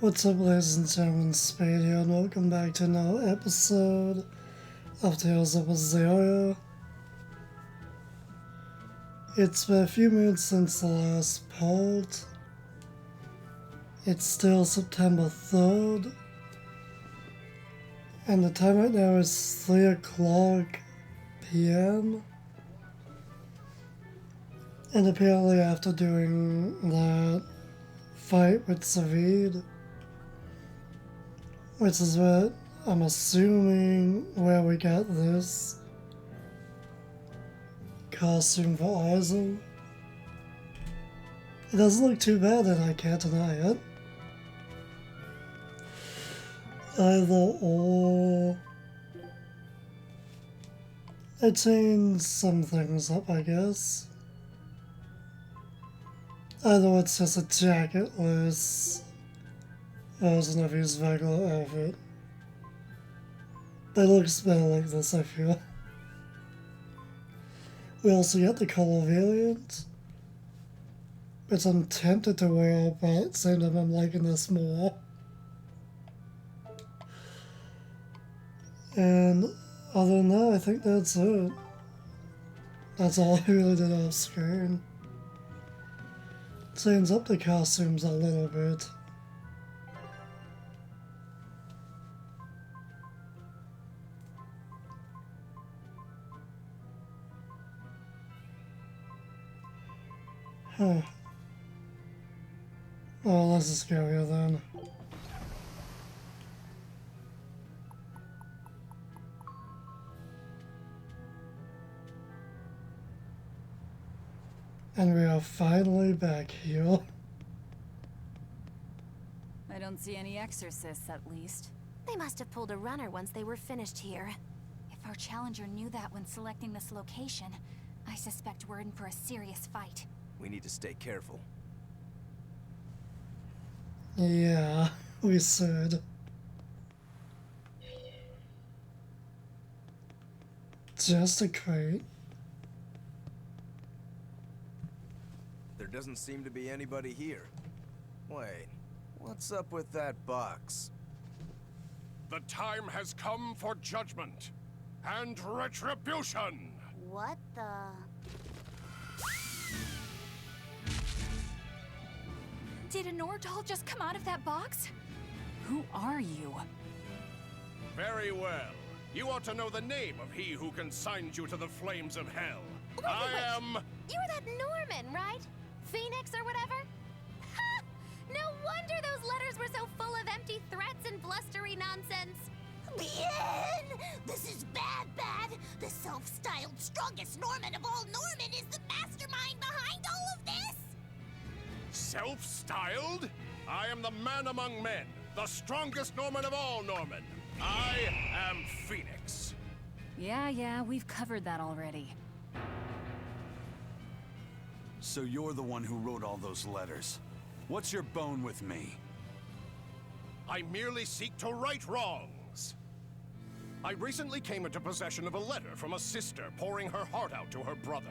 What's up, ladies and gentlemen, Spade here, and welcome back to another episode of Tales of Berseria. It's been a few minutes since the last part. It's still September 3rd, and the time right now is 3 o'clock p.m. And apparently after doing that fight with Savid, which is what I'm assuming where we got this costume for Isaac. It doesn't look too bad, and I can't deny it. Either or. I changed some things up, I guess. Either it's just a jacketless version of his regular outfit. That looks better like this, I feel. We also got the color variant, which I'm tempted to wear, but at the same time I'm liking this more. And other than that, I think that's it. That's all I really did off screen. Change up the costumes a little bit. Huh. Oh, let's just go here then. And we are finally back here. I don't see any exorcists, at least. They must have pulled a runner once they were finished here. If our challenger knew that when selecting this location, I suspect we're in for a serious fight. We need to stay careful. Yeah, we should. Just a crate. There doesn't seem to be anybody here. Wait, what's up with that box? The time has come for judgment and retribution! What the... Did a Nordal just come out of that box? Who are you? Very well. You ought to know the name of he who consigned you to the flames of hell. Wait. I am... You're that Norman, right? Phoenix or whatever? Ha! No wonder those letters were so full of empty threats and blustery nonsense. Bien! This is bad. The self-styled strongest Norman of all Norman is the mastermind behind all of this! Self-styled? I am the man among men, the strongest Norman of all Norman. I am Phoenix. Yeah, we've covered that already. So you're the one who wrote all those letters. What's your bone with me? I merely seek to right wrongs. I recently came into possession of a letter from a sister pouring her heart out to her brother.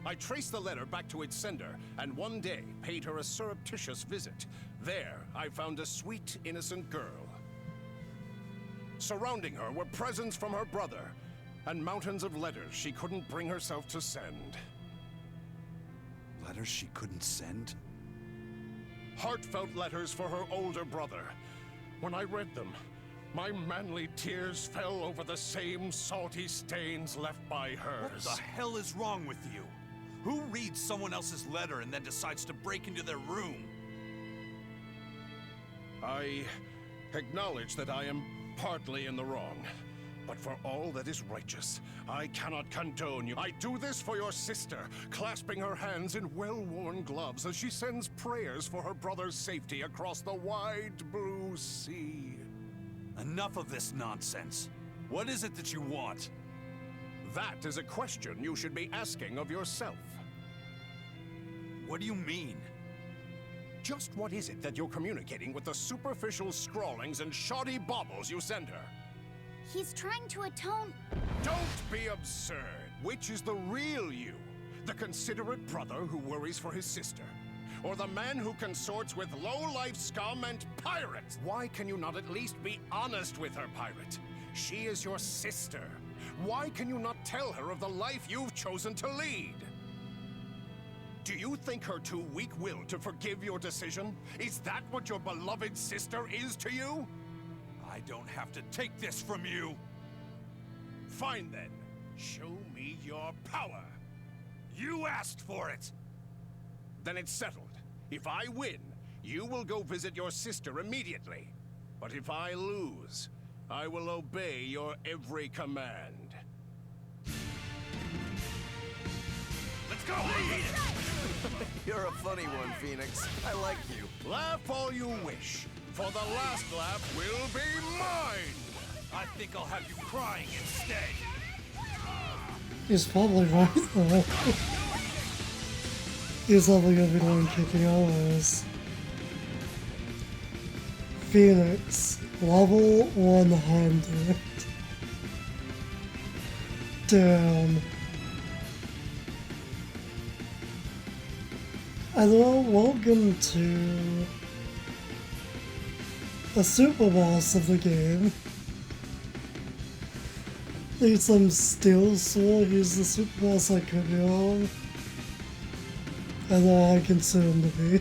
I traced the letter back to its sender, and one day paid her a surreptitious visit. There, I found a sweet, innocent girl. Surrounding her were presents from her brother, and mountains of letters she couldn't bring herself to send. Letters she couldn't send? Heartfelt letters for her older brother. When I read them, my manly tears fell over the same salty stains left by hers. What the hell is wrong with you? Who reads someone else's letter and then decides to break into their room? I acknowledge that I am partly in the wrong. But for all that is righteous, I cannot condone you. I do this for your sister, clasping her hands in well-worn gloves as she sends prayers for her brother's safety across the wide blue sea. Enough of this nonsense. What is it that you want? That is a question you should be asking of yourself. What do you mean? Just what is it that you're communicating with the superficial scrawlings and shoddy baubles you send her? He's trying to atone... Don't be absurd. Which is the real you? The considerate brother who worries for his sister? or the man who consorts with low-life scum and pirates? Why can you not at least be honest with her, pirate? She is your sister. Why can you not tell her of the life you've chosen to lead? Do you think her too weak-willed to forgive your decision? Is that what your beloved sister is to you? I don't have to take this from you. Fine then. Show me your power. You asked for it. Then it's settled. If I win, you will go visit your sister immediately. But if I lose, I will obey your every command. Let's go! You're a funny one, Phoenix. I like you. Laugh all you wish, for the last laugh will be mine! I think I'll have you crying instead. He's probably right though. He's probably gonna be the one kicking our ass. Phoenix, level 100. Damn. Hello, welcome to the super boss of the game. Need some steel sword, he's the super boss I could be on. And all I consider him to be.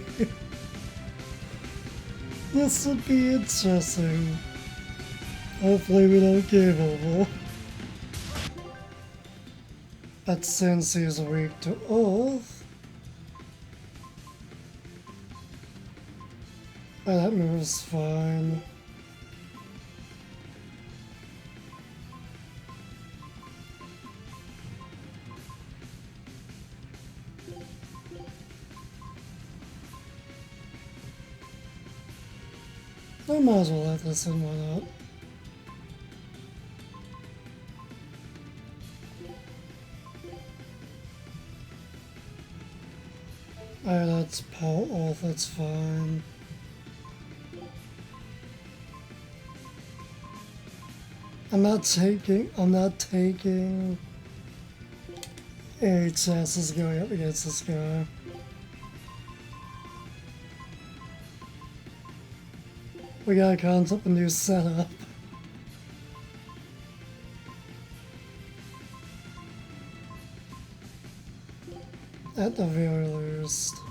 This would be interesting. Hopefully we don't game over. But since he's weak to Earth, that move's fine. I might as well let this in, why not? Alright, that's Paul off, that's fine. I'm not taking any chances going up against this guy. We gotta concept a new setup. At the very least.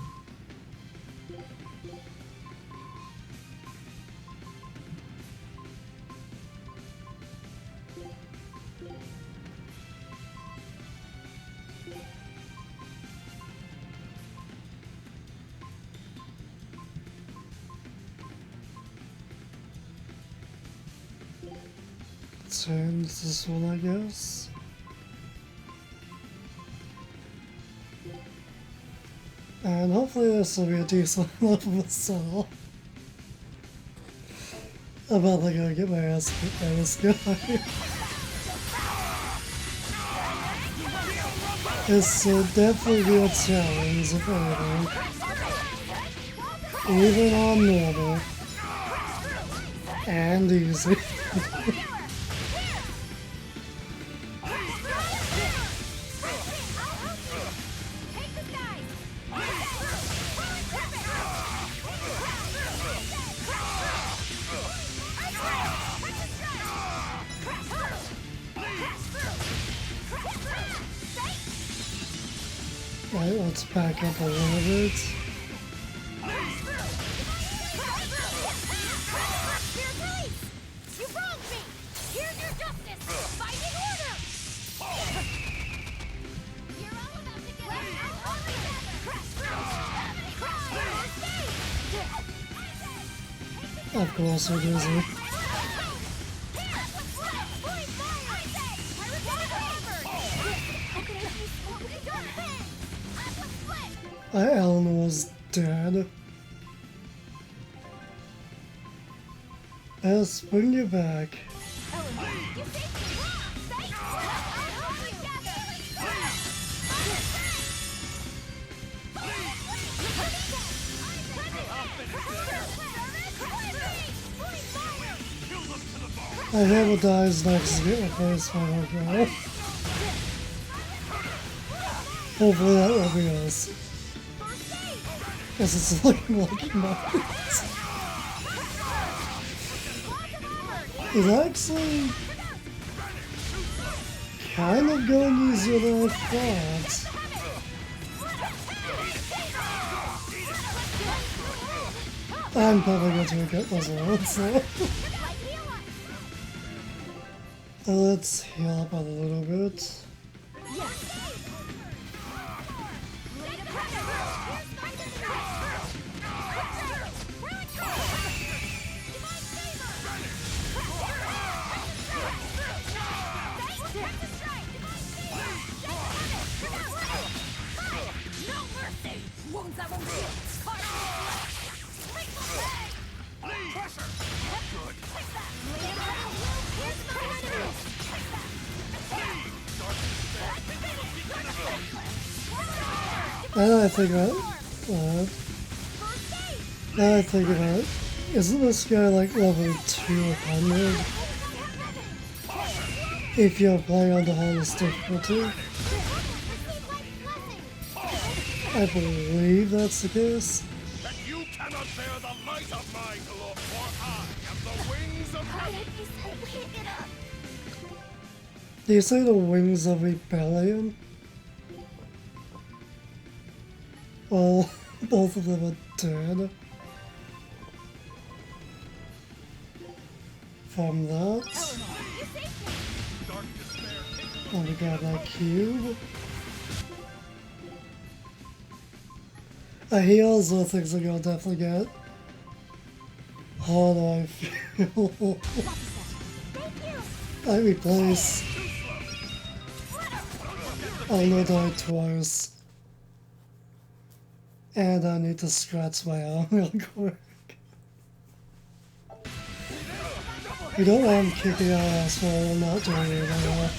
Change this one, I guess. And hopefully this will be a decent level of settle. I'm probably gonna get my ass kicked by this guy. This will definitely be a challenge if anything. Even on normal. And easy. Right, let's back up a little bit. You wronged me! Here's your justice! Fighting order! You're all about to get out. Of course it isn't. Ellen was dead. Let's bring you back. I hope it dies next to get replaced by my girl. Hopefully that will be us. Guess it's looking like mine. It's actually kind of going easier than I thought. I'm probably going to regret those ones, so. Let's heal up a little bit. Now that I think about it, isn't this guy like level 200? If you're playing on the hardest difficulty? I believe that's the case. That you cannot bear the light of my glory, for I am the wings of Do you say the wings of rebellion? Well, both of them are dead. From that, let me grab that cube. He also thinks I'm gonna definitely get. How do I feel? I replace. I'll not die twice. And I need to scratch my arm real quick. You don't want him kicking our ass while I'm not doing it anymore.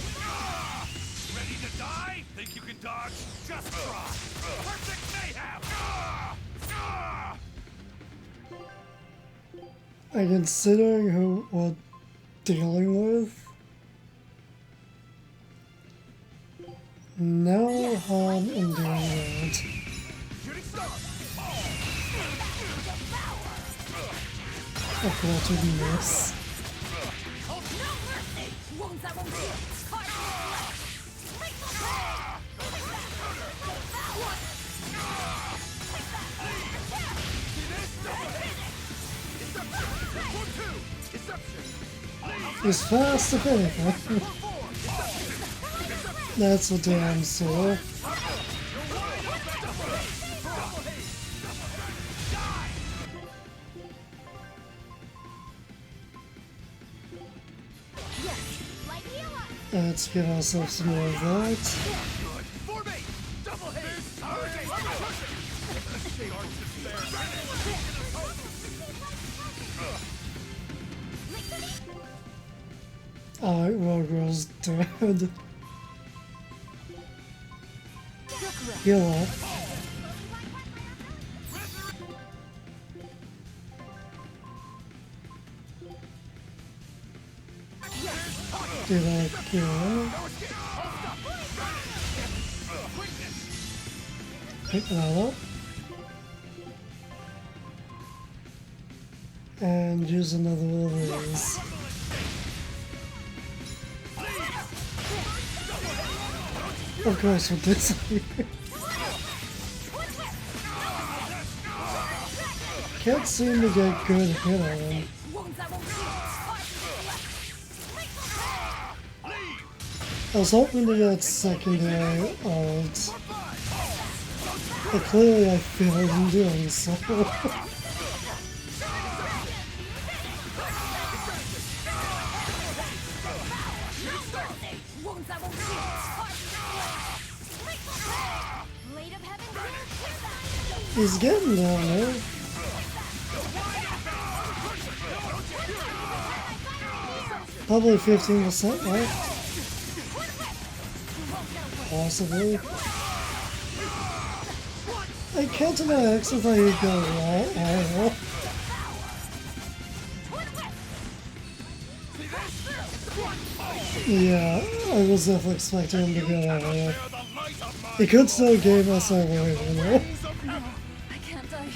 Ready to die? Think you can dodge? Just try. Perfect mayhem. And considering who we're dealing with, no harm in doing that. Of course, we miss. He's fast if anything. That's for damn sure. Let's give ourselves some more of that. Alright, Roger's dead. Heal up. Do that again. Pick that up. And use another one of these. Of course, with this. Can't seem to get good hit on him. I was hoping to get secondary ult, but clearly I failed in doing so. He's getting down there. Probably 15% left. Possibly. I can't imagine if I could go right. I don't know. Yeah, I was definitely expecting him to go over there. He could still game us our way, you know? I can't die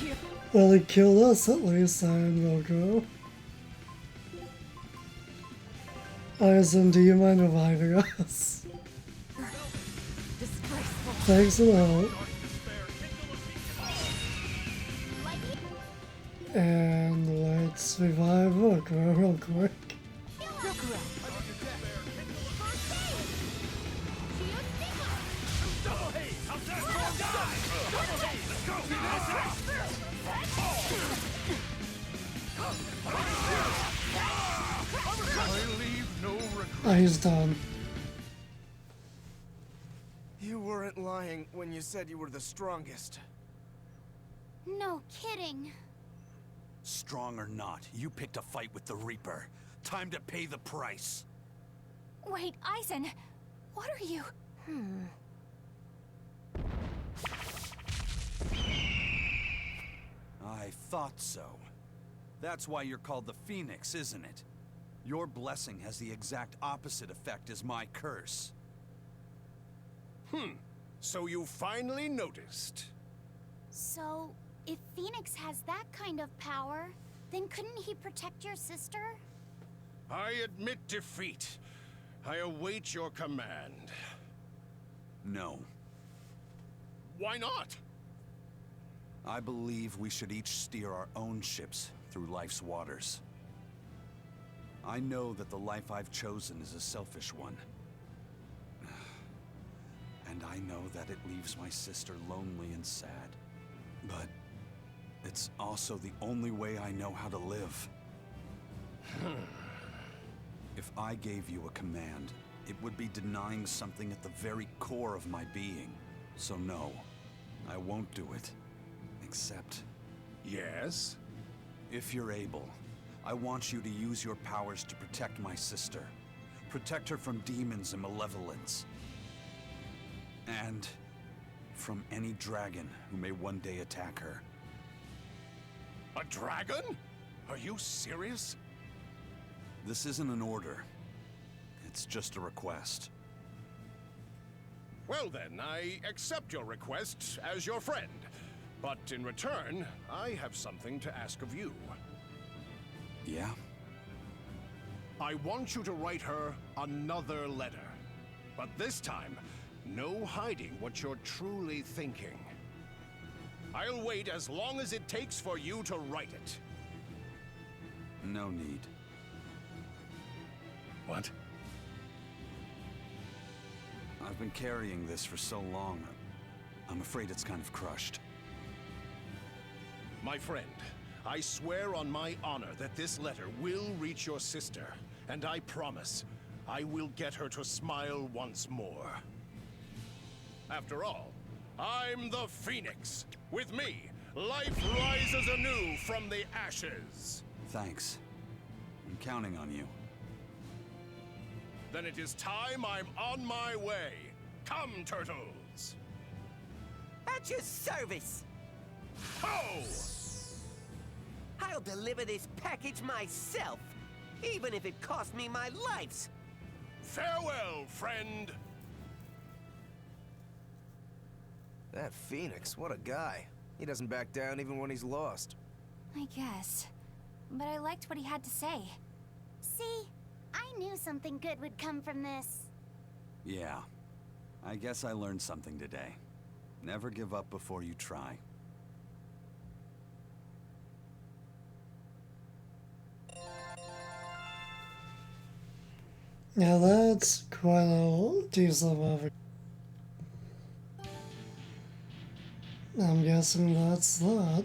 Well, he killed us at least, and we'll go. Aizen, do you mind reviving us? Disgraceful. Thanks a lot. And let's revive Rokuro real quick. Oh, he's done. You weren't lying when you said you were the strongest. No kidding. Strong or not, you picked a fight with the Reaper. Time to pay the price. Wait, Aizen, what are you? I thought so. That's why you're called the Phoenix, isn't it? Your blessing has the exact opposite effect as my curse. So you finally noticed. So, if Phoenix has that kind of power, then couldn't he protect your sister? I admit defeat. I await your command. No. Why not? I believe we should each steer our own ships through life's waters. I know that the life I've chosen is a selfish one. And I know that it leaves my sister lonely and sad. But it's also the only way I know how to live. If I gave you a command, it would be denying something at the very core of my being. So no, I won't do it. Except, Yes? if you're able, I want you to use your powers to protect my sister. Protect her from demons and malevolence. And from any dragon who may one day attack her. A dragon? Are you serious? This isn't an order. It's just a request. Well then, I accept your request as your friend. But in return, I have something to ask of you. Yeah? I want you to write her another letter. But this time, no hiding what you're truly thinking. I'll wait as long as it takes for you to write it. No need. What? I've been carrying this for so long, I'm afraid it's kind of crushed. My friend, I swear on my honor that this letter will reach your sister, and I promise I will get her to smile once more. After all, I'm the Phoenix. With me, life rises anew from the ashes. Thanks. I'm counting on you. Then it is time I'm on my way. Come, turtles! At your service! Ho! I'll deliver this package myself, even if it costs me my life. Farewell, friend! That Phoenix, what a guy. He doesn't back down even when he's lost. I guess. But I liked what he had to say. See, I knew something good would come from this. Yeah. I guess I learned something today. Never give up before you try. Yeah, that's quite a decent movie. I'm guessing that's that.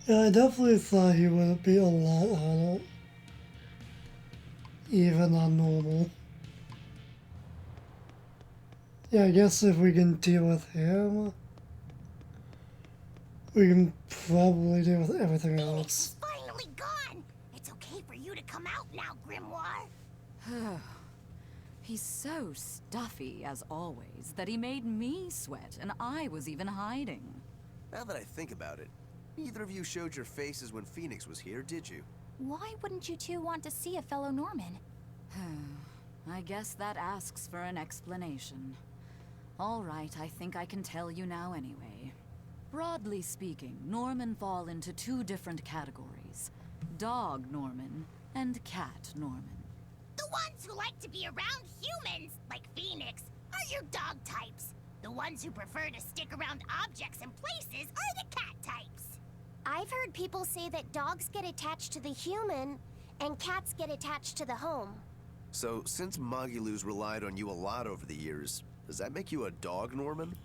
Yeah, I definitely thought he would be a lot harder. Even on normal. Yeah, I guess if we can deal with him, we can probably deal with everything Phoenix else. is finally gone! It's okay for you to come out now, Grimoire. He's so stuffy, as always, that he made me sweat, and I was even hiding. Now that I think about it, neither of you showed your faces when Phoenix was here, did you? Why wouldn't you two want to see a fellow Norman? I guess that asks for an explanation. All right, I think I can tell you now anyway. Broadly speaking, Norman fall into two different categories. Dog Norman and Cat Norman. The ones who like to be around humans, like Phoenix, are your dog types. The ones who prefer to stick around objects and places are the cat types. I've heard people say that dogs get attached to the human and cats get attached to the home. So, since Moggyloos relied on you a lot over the years, does that make you a dog, Norman?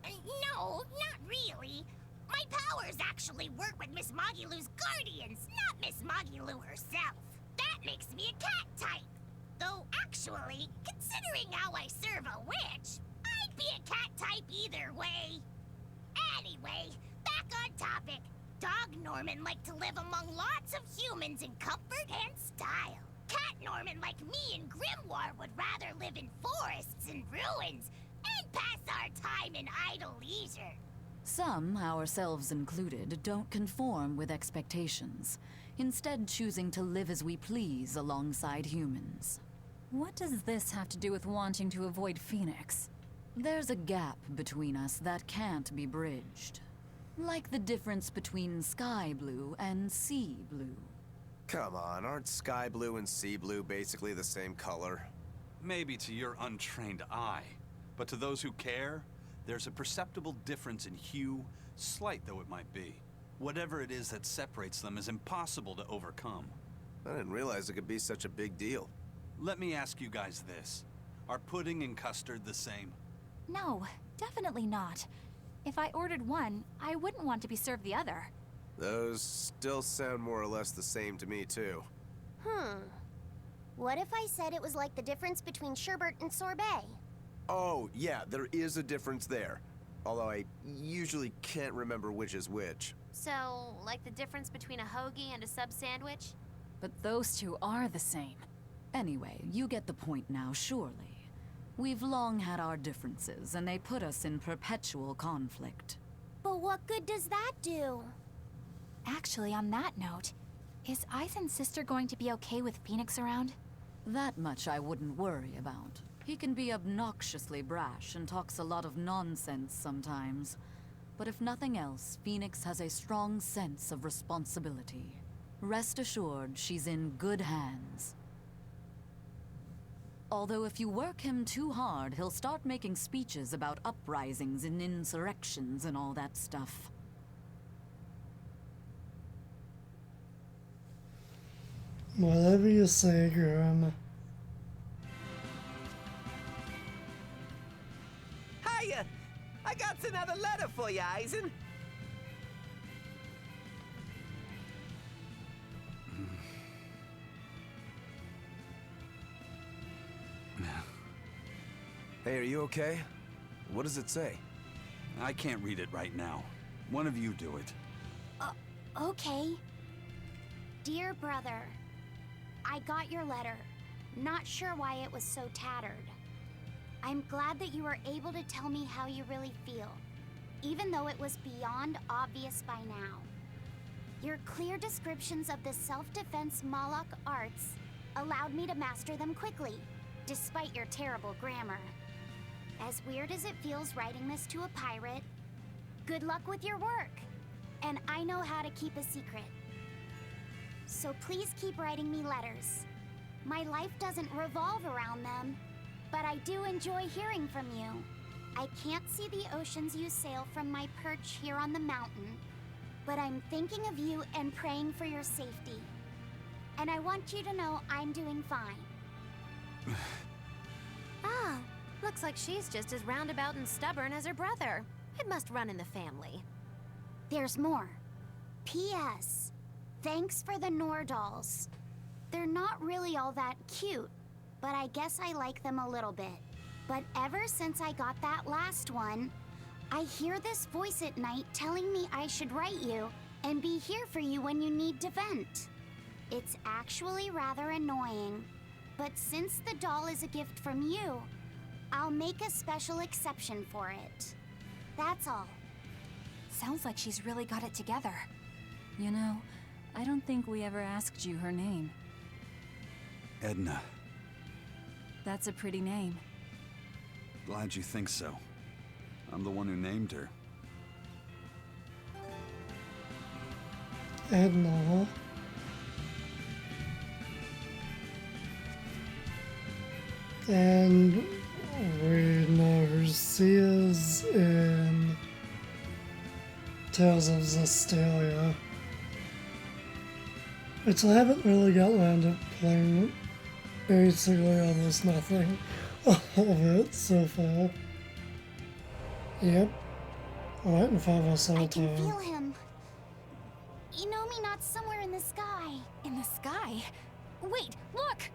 No, not really. My powers actually work with Miss Moggyloo's guardians, not Miss Moggyloo herself. That makes me a cat type. Though, actually, considering how I serve a witch, I'd be a cat type either way. Anyway, back on topic. Dog Norman like to live among lots of humans in comfort and style. Cat Norman like me and Grimoire would rather live in forests and ruins and pass our time in idle leisure. Some, ourselves included, don't conform with expectations, instead choosing to live as we please alongside humans. What does this have to do with wanting to avoid Phoenix? There's a gap between us that can't be bridged. Like the difference between sky blue and sea blue. Come on, aren't sky blue and sea blue basically the same color? Maybe to your untrained eye, but to those who care, there's a perceptible difference in hue, slight though it might be. Whatever it is that separates them is impossible to overcome. I didn't realize it could be such a big deal. Let me ask you guys this. Are pudding and custard the same? No, definitely not. If I ordered one, I wouldn't want to be served the other. Those still sound more or less the same to me, too. What if I said it was like the difference between sherbet and sorbet? Oh, yeah, there is a difference there. Although I usually can't remember which is which. So, like the difference between a hoagie and a sub sandwich? But those two are the same. Anyway, you get the point now, surely. We've long had our differences, and they put us in perpetual conflict. But what good does that do? Actually, on that note, is Eisen's sister going to be okay with Phoenix around? That much I wouldn't worry about. He can be obnoxiously brash and talks a lot of nonsense sometimes. But if nothing else, Phoenix has a strong sense of responsibility. Rest assured, she's in good hands. Although if you work him too hard, he'll start making speeches about uprisings and insurrections and all that stuff. Whatever you say, Grim. Hiya! I got another letter for you, Eisen. Hey, are you okay? What does it say? I can't read it right now. One of you do it. Okay. Dear brother, I got your letter. Not sure why it was so tattered. I'm glad that you were able to tell me how you really feel, even though it was beyond obvious by now. Your clear descriptions of the self-defense Moloch arts allowed me to master them quickly, despite your terrible grammar. As weird as it feels writing this to a pirate, good luck with your work, and I know how to keep a secret. So please keep writing me letters. My life doesn't revolve around them, but I do enjoy hearing from you. I can't see the oceans you sail from my perch here on the mountain, but I'm thinking of you and praying for your safety. And I want you to know I'm doing fine. Looks like she's just as roundabout and stubborn as her brother. It must run in the family. There's more. P.S. Thanks for the Nordals. They're not really all that cute, but I guess I like them a little bit. But ever since I got that last one, I hear this voice at night telling me I should write you and be here for you when you need to vent. It's actually rather annoying, but since the doll is a gift from you, I'll make a special exception for it. That's all. Sounds like she's really got it together. You know, I don't think we ever asked you her name. Edna. That's a pretty name. Glad you think so. I'm the one who named her. Edna. And we know who she is in Tales of Zestiria. Which I haven't really got around to playing basically almost nothing of it so far. Yep. Right in front of us all I the can time. feel him. Not somewhere in the sky. In the sky? Wait, look!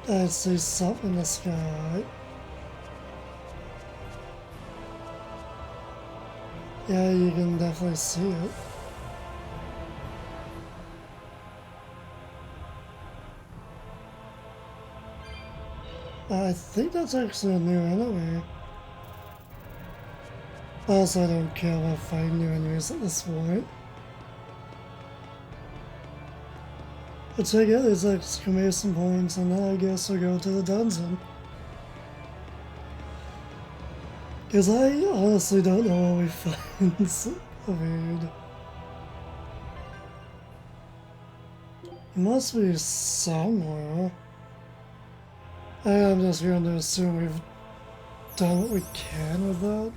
I see something in the sky. Yeah, you can definitely see it. I think that's actually a new enemy. Also, I don't care about fighting new enemies at this point. But check out these exclamation points, and then I guess we'll go to the dungeon. Because I honestly don't know where we find Savid. It must be somewhere. I'm just going to assume we've done what we can with that.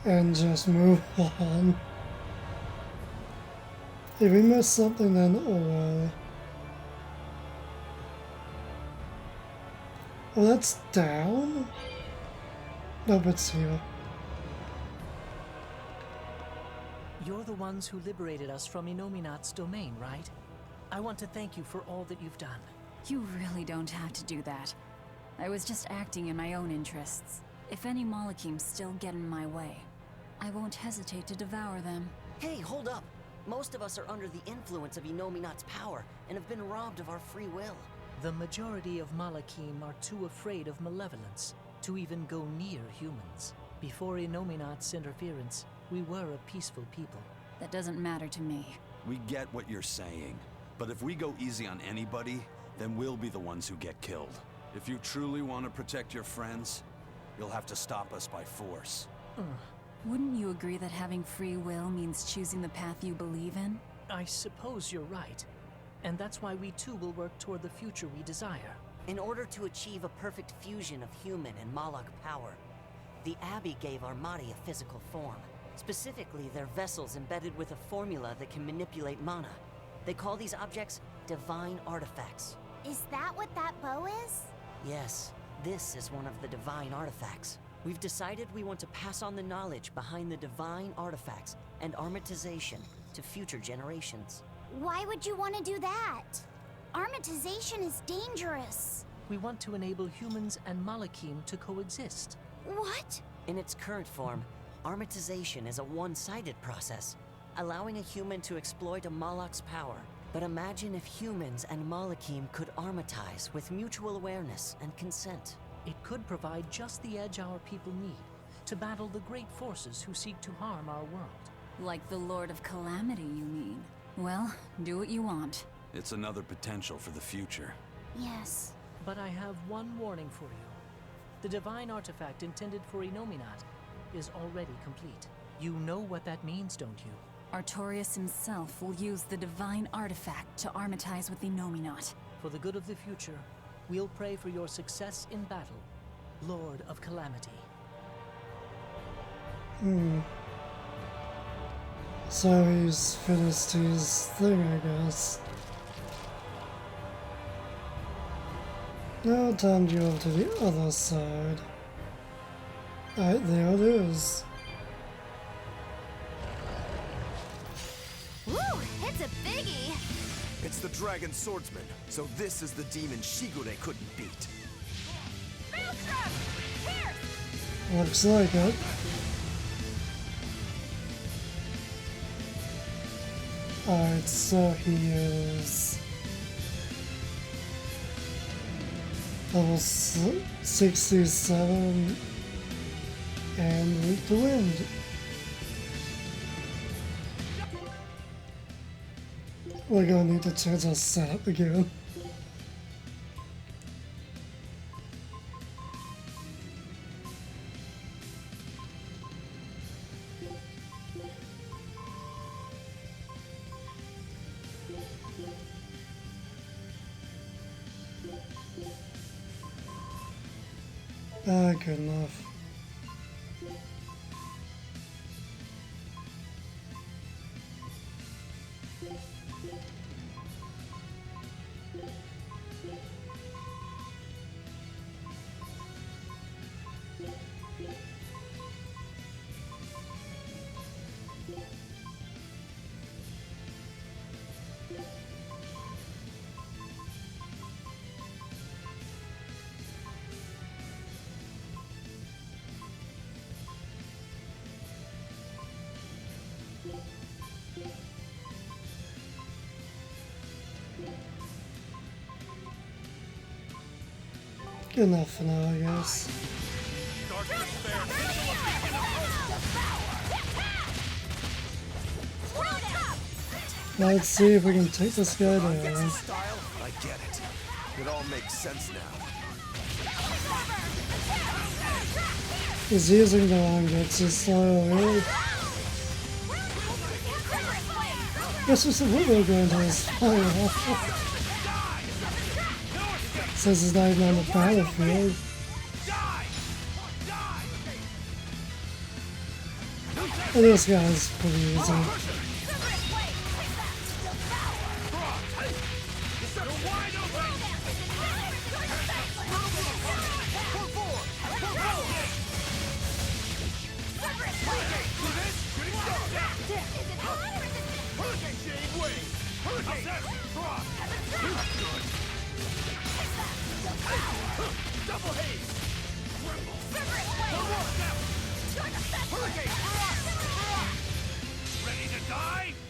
And just move on. If we miss something, then oh, that's down? Nope, it's here. You're the ones who liberated us from Innominat's domain, right? I want to thank you for all that you've done. You really don't have to do that. I was just acting in my own interests. If any Malachims still get in my way, I won't hesitate to devour them. Hey, hold up! Most of us are under the influence of Innominat's power and have been robbed of our free will. The majority of Malachim are too afraid of malevolence to even go near humans. Before Innominat's interference, we were a peaceful people. That doesn't matter to me. We get what you're saying, but if we go easy on anybody, then we'll be the ones who get killed. If you truly want to protect your friends, you'll have to stop us by force. Wouldn't you agree that having free will means choosing the path you believe in? I suppose you're right. And that's why we too will work toward the future we desire. In order to achieve a perfect fusion of human and Malak power, the Abbey gave Armati a physical form. Specifically, they're vessels embedded with a formula that can manipulate mana. They call these objects divine artifacts. Is that what that bow is? Yes, this is one of the divine artifacts. We've decided we want to pass on the knowledge behind the divine artifacts and armatization to future generations. Why would you want to do that? Armatization is dangerous. We want to enable humans and Malachim to coexist. What? In its current form, armatization is a one-sided process, allowing a human to exploit a Malak's power. But imagine if humans and Malachim could armatize with mutual awareness and consent. It could provide just the edge our people need to battle the great forces who seek to harm our world. Like the Lord of Calamity, you mean? Well, do what you want. It's another potential for the future. Yes. But I have one warning for you. The divine artifact intended for Innominat is already complete. You know what that means, don't you? Artorias himself will use the divine artifact to armatize with Innominat. For the good of the future, we'll pray for your success in battle, Lord of Calamity. So he's finished his thing, I guess. Now time to go over to the other side. Right, there it is. Woo! It's a biggie! It's the Dragon Swordsman, so this is the demon Shigure couldn't beat. Maelstrom! Here! Looks like it. Alright, so he is level 67 and weak to wind. We're gonna need to change our setup again. Ah, good enough. Good enough for now, I guess. Let's see if we can take this guy down. I get it. It all makes sense now. He's using the Rangetsu style, really. This was a little going to his fire. Says he's not even on the battlefield. And this guy's pretty easy.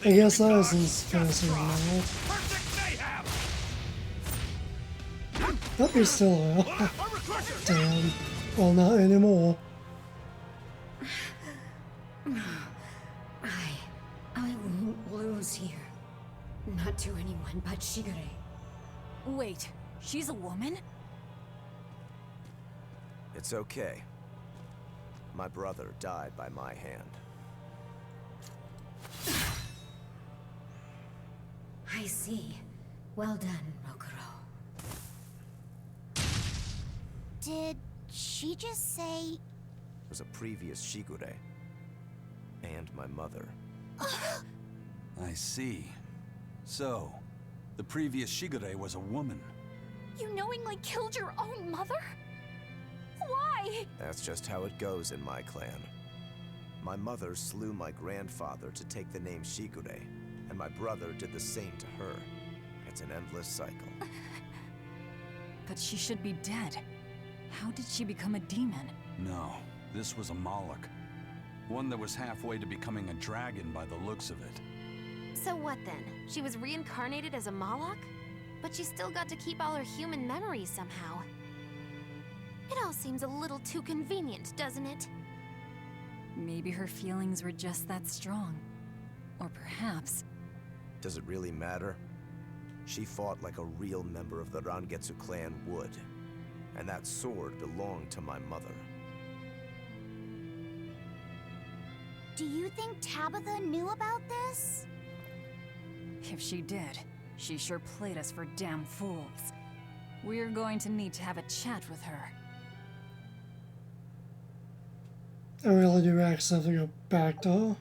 I guess I was inspiring now. Hope you're still there. Damn. Well, not anymore. I won't lose here. Not to anyone but Shigure. Wait, she's a woman? It's okay. My brother died by my hand. I see. Well done, Rokuro. Did she just say... Was a previous Shigure. And my mother. I see. So, the previous Shigure was a woman. You knowingly killed your own mother? Why? That's just how it goes in my clan. My mother slew my grandfather to take the name Shigure, and my brother did the same to her. It's an endless cycle. But she should be dead. How did she become a demon? No, this was a Moloch. One that was halfway to becoming a dragon by the looks of it. So what then? She was reincarnated as a Moloch? But she still got to keep all her human memories somehow. It all seems a little too convenient, doesn't it? Maybe her feelings were just that strong. Or perhaps... Does it really matter? She fought like a real member of the Rangetsu clan would. And that sword belonged to my mother. Do you think Tabitha knew about this? If she did, she sure played us for damn fools. We're going to need to have a chat with her. I really do actually have to go back to her.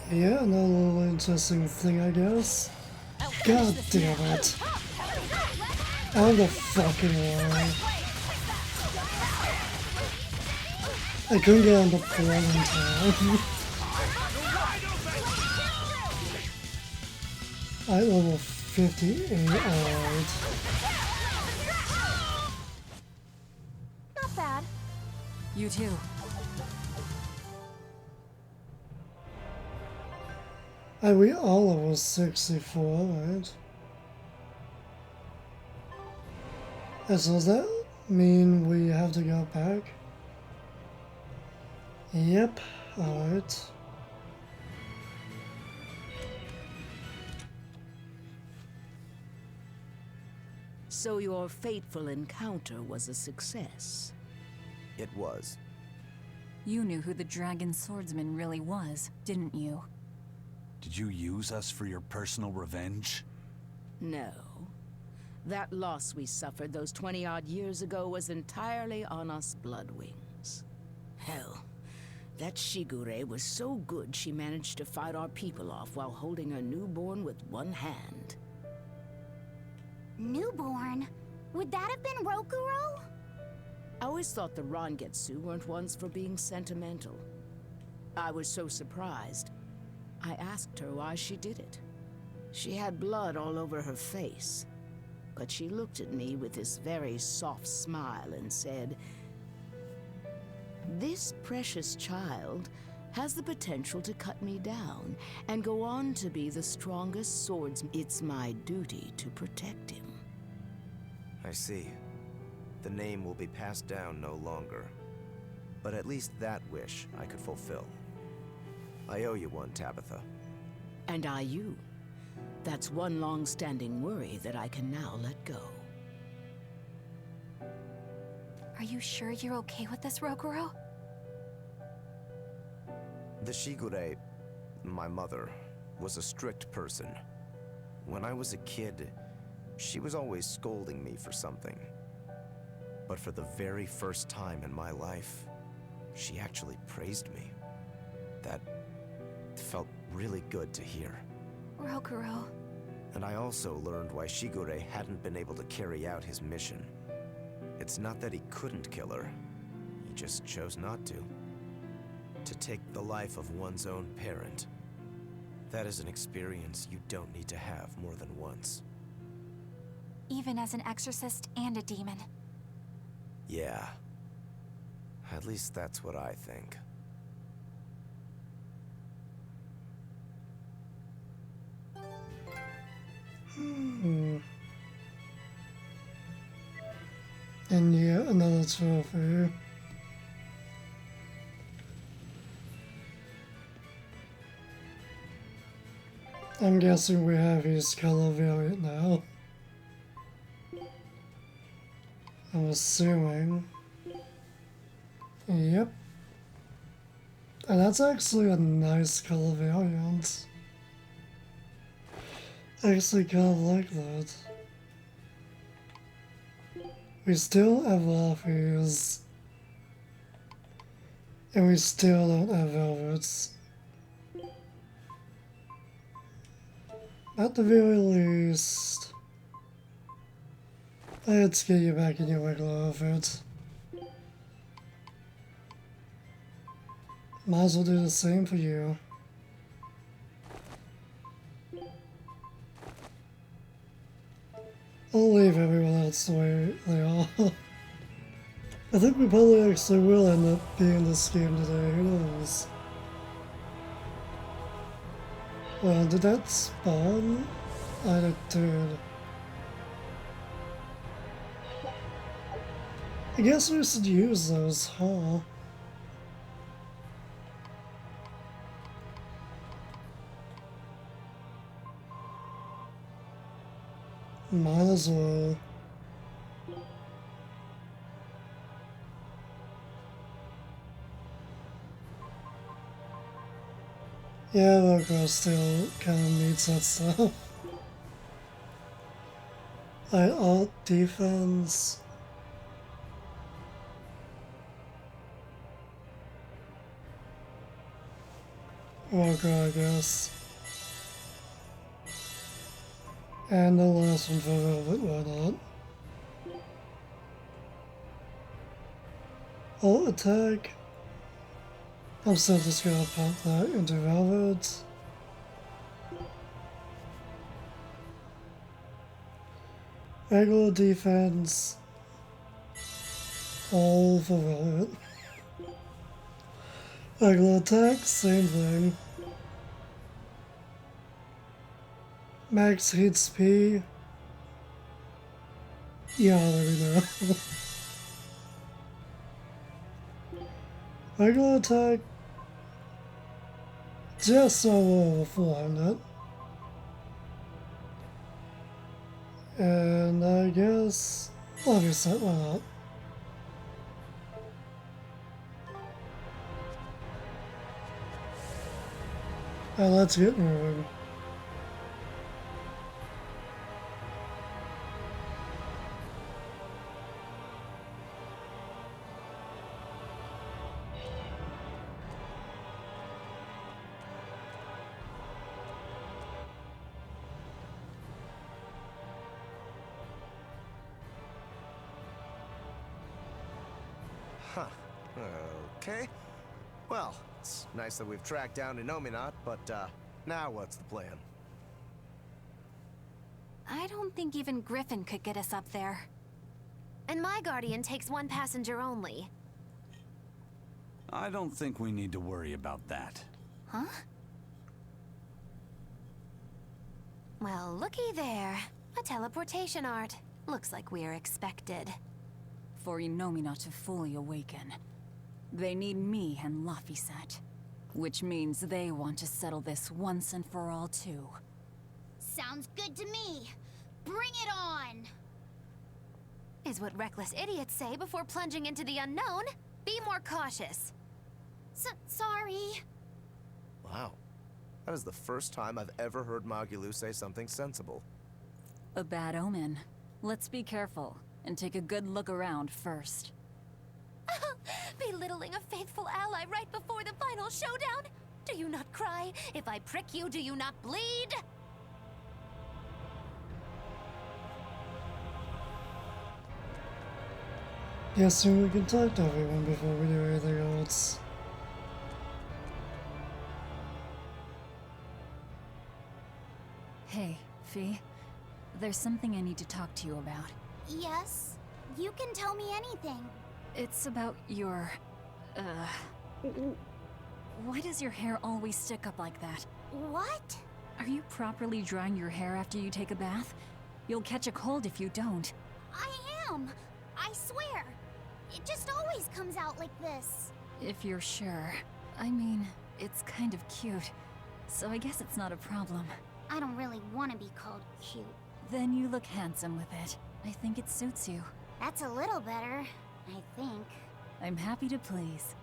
Yeah, another little interesting thing, I guess. God damn it. Out of the fucking way. I couldn't get on the pole in time. At level 58, alright. Not bad. You too. And we all level 64, right? And so does that mean we have to go back? Yep, alright. So your fateful encounter was a success. It was. You knew who the dragon swordsman really was, didn't you? Did you use us for your personal revenge? No. That loss we suffered those 20-odd years ago was entirely on us Bloodwings. Hell, that Shigure was so good she managed to fight our people off while holding her newborn with one hand. Newborn? Would that have been Rokuro? I always thought the Rangetsu weren't ones for being sentimental. I was so surprised. I asked her why she did it. She had blood all over her face, but she looked at me with this very soft smile and said, "This precious child has the potential to cut me down and go on to be the strongest swordsman. It's my duty to protect him." I see. The name will be passed down no longer. But at least that wish I could fulfill. I owe you one, Tabitha. And I you. That's one long-standing worry that I can now let go. Are you sure you're okay with this, Rokuro? The Shigure, my mother, was a strict person. When I was a kid, she was always scolding me for something. But for the very first time in my life, she actually praised me. That felt really good to hear. Rokuro. And I also learned why Shigure hadn't been able to carry out his mission. It's not that he couldn't kill her, he just chose not to. To take the life of one's own parent, that is an experience you don't need to have more than once. Even as an exorcist and a demon. Yeah. At least that's what I think. And yet another trophy. I'm guessing we have his color variant now. I'm assuming. Yep. And that's actually a nice color variant. I actually kind of like that. We still have Lapis. And we still don't have Velvets. At the very least, let's get you back in your regular outfit. Might as well do the same for you. I'll leave everyone else the way they are. I think we probably actually will end up being this game today, who knows? Well, did that spawn? I did. I guess we should use those, huh? Might as well. Yeah, Loco still kind of needs that stuff. Alt defense. Loco, I guess. And the last one for Velvet, why not? Alt attack. I'm still just gonna pump that into Velvet. Regular defense. All for Velvet. Regular attack, same thing. Max HP. Yeah, let me know. Regular attack. Just so over 400. And I guess obviously why not? And let's get moving. Huh. Okay. Well, it's nice that we've tracked down Innominat, but, now what's the plan? I don't think even Griffin could get us up there. And my Guardian takes one passenger only. I don't think we need to worry about that. Huh? Well, looky there. A teleportation art. Looks like we're expected. For Innominat to fully awaken, they need me and Laphicet. Which means they want to settle this once and for all, too. Sounds good to me. Bring it on! Is what reckless idiots say before plunging into the unknown. Be more cautious. Sorry. Wow. That is the first time I've ever heard Magilou say something sensible. A bad omen. Let's be careful, and take a good look around first. Belittling a faithful ally right before the final showdown? Do you not cry? If I prick you, do you not bleed? Yes, so we can talk to everyone before we do anything else. Hey, Fee. There's something I need to talk to you about. Yes? You can tell me anything. It's about your... Why does your hair always stick up like that? What? Are you properly drying your hair after you take a bath? You'll catch a cold if you don't. I am. I swear. It just always comes out like this. If you're sure. I mean, it's kind of cute. So I guess it's not a problem. I don't really want to be called cute. Then you look handsome with it. I think it suits you. That's a little better, I think. I'm happy to please.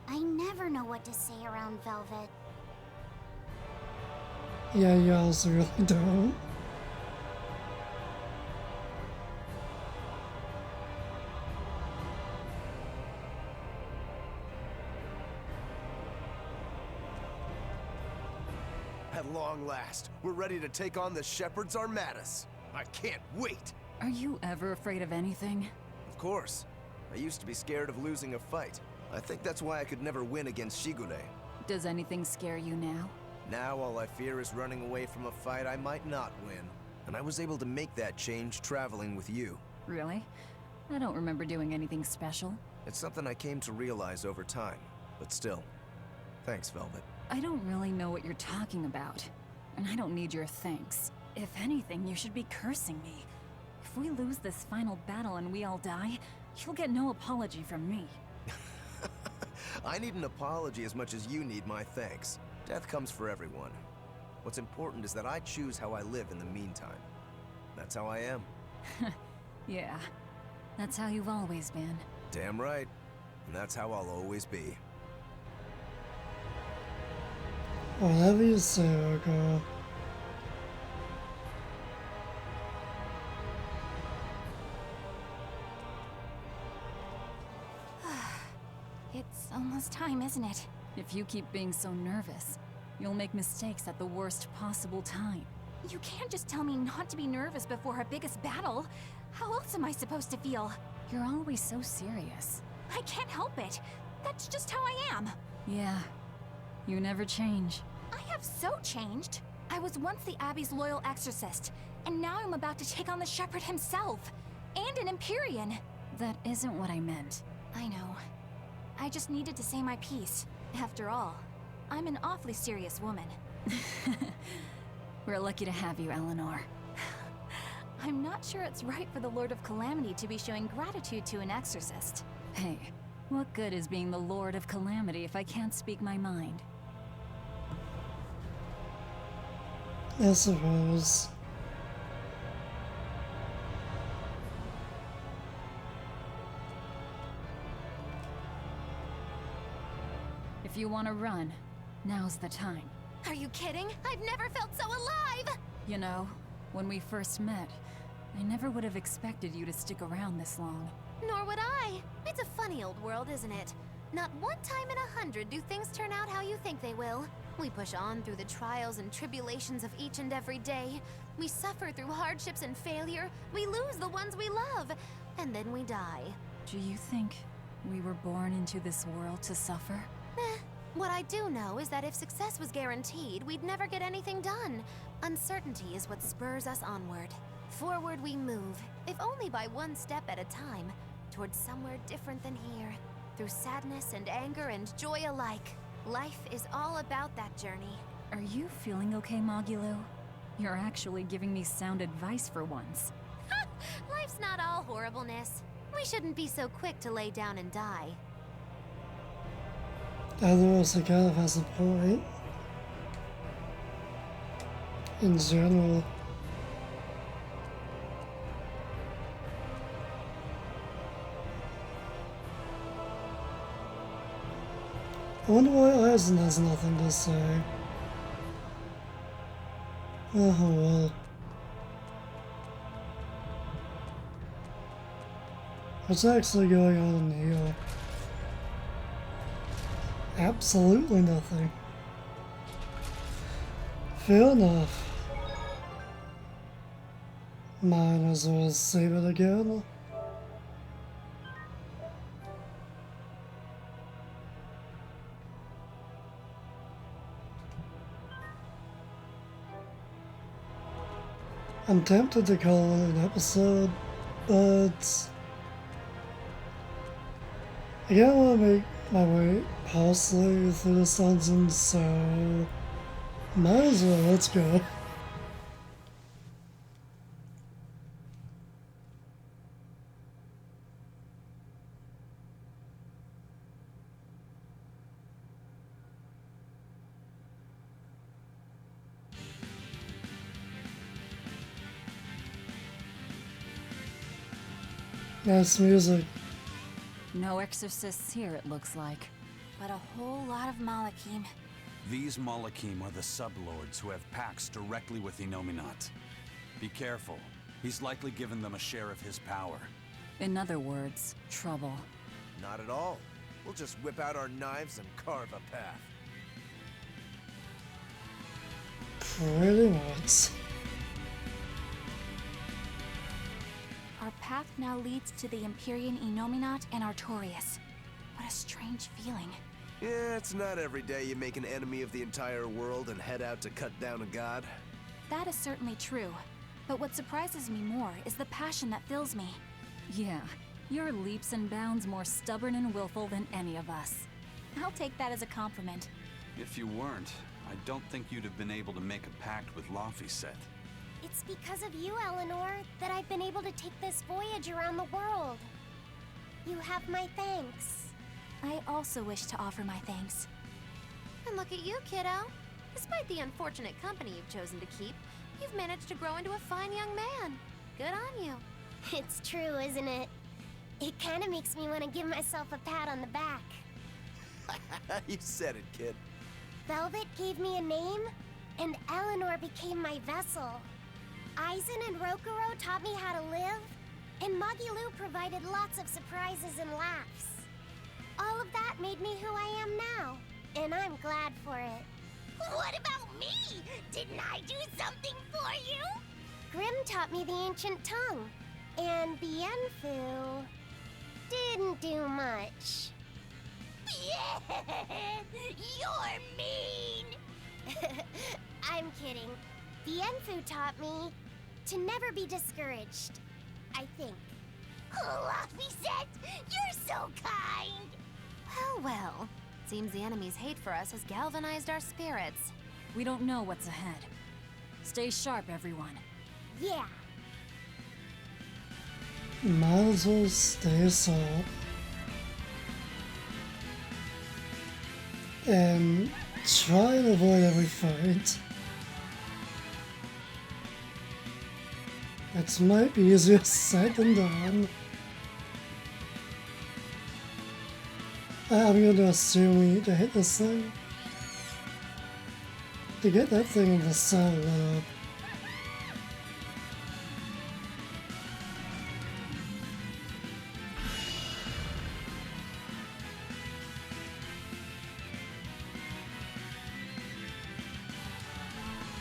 I never know what to say around Velvet. Yeah, you also really don't. At long last, we're ready to take on the Shepherd's Armadas. I can't wait! Are you ever afraid of anything? Of course. I used to be scared of losing a fight. I think that's why I could never win against Shigure. Does anything scare you now? Now all I fear is running away from a fight I might not win. And I was able to make that change traveling with you. Really? I don't remember doing anything special. It's something I came to realize over time. But still, thanks, Velvet. I don't really know what you're talking about. And I don't need your thanks. If anything, you should be cursing me. If we lose this final battle and we all die, you'll get no apology from me. I need an apology as much as you need my thanks. Death comes for everyone. What's important is that I choose how I live in the meantime. That's how I am. Yeah, that's how you've always been. Damn right. And that's how I'll always be. Whatever you say, Oko. It's almost time, isn't it? If you keep being so nervous, you'll make mistakes at the worst possible time. You can't just tell me not to be nervous before our biggest battle. How else am I supposed to feel? You're always so serious. I can't help it. That's just how I am. Yeah, you never change. I have so changed. I was once the Abbey's loyal exorcist, and now I'm about to take on the Shepherd himself. And an Empyrean. That isn't what I meant. I know. I just needed to say my piece. After all, I'm an awfully serious woman. We're lucky to have you, Eleanor. I'm not sure it's right for the Lord of Calamity to be showing gratitude to an exorcist. Hey, What good is being the Lord of Calamity if I can't speak my mind? I suppose. If you want to run, now's the time. Are you kidding? I've never felt so alive! You know, when we first met, I never would have expected you to stick around this long. Nor would I. It's a funny old world, isn't it? Not one time in 100 do things turn out how you think they will. We push on through the trials and tribulations of each and every day. We suffer through hardships and failure. We lose the ones we love. And then we die. Do you think we were born into this world to suffer? What I do know is that if success was guaranteed, we'd never get anything done. Uncertainty is what spurs us onward. Forward we move, if only by one step at a time, towards somewhere different than here. Through sadness and anger and joy alike. Life is all about that journey. Are you feeling okay, Magilou? You're actually giving me sound advice for once. Life's not all horribleness. We shouldn't be so quick to lay down and die. Otherwise, it kind of has a point. In general. I wonder why Eisen has nothing to say. Oh well. What's actually going on in here? Absolutely nothing. Fair enough. Might as well save it again. I'm tempted to call it an episode, but I kinda wanna make my way parsley through this dungeon, so might as well, let's go. Nice music. No exorcists here, it looks like. But a whole lot of Malakim. These Malakim are the sublords who have pacts directly with Innominat. Be careful. He's likely given them a share of his power. In other words, trouble. Not at all. We'll just whip out our knives and carve a path. Pretty much. Our path now leads to the Empyrean Innominat and Artorias. What a strange feeling. Yeah, it's not every day you make an enemy of the entire world and head out to cut down a god. That is certainly true. But what surprises me more is the passion that fills me. Yeah, you're leaps and bounds more stubborn and willful than any of us. I'll take that as a compliment. If you weren't, I don't think you'd have been able to make a pact with Laphicet. It's because of you, Eleanor, that I've been able to take this voyage around the world. You have my thanks. I also wish to offer my thanks. And look at you, kiddo. Despite the unfortunate company you've chosen to keep, you've managed to grow into a fine young man. Good on you. It's true, isn't it? It kind of makes me want to give myself a pat on the back. You said it, kid. Velvet gave me a name, and Eleanor became my vessel. Eisen and Rokuro taught me how to live, and Magilou provided lots of surprises and laughs. All of that made me who I am now, and I'm glad for it. What about me? Didn't I do something for you? Grimm taught me the ancient tongue, and Bienfu didn't do much. You're mean! I'm kidding. Bienfu taught me to never be discouraged, I think. Laphicet, you're so kind! Well, well. Seems the enemy's hate for us has galvanized our spirits. We don't know what's ahead. Stay sharp, everyone. Yeah. Might as well stay aside. and try and avoid every fight. It might be easier said than done. I'm gonna assume we need to hit this thing. To get that thing in the cell lit up.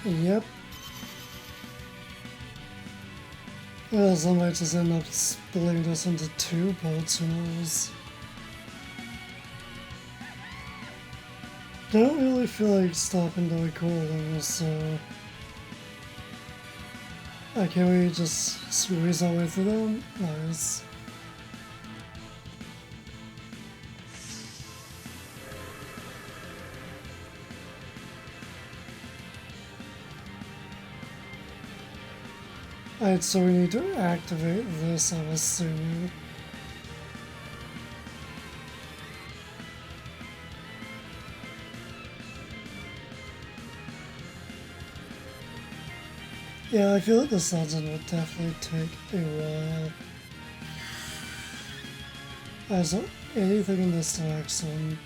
Yep. Well, I might just end up splitting this into 2 portals. Don't really feel like stopping the recording, so can we just squeeze our way through them? Nice. Alright, so we need to activate this, I'm assuming. Yeah, I feel like this dungeon would definitely take a while. Is there anything in this direction?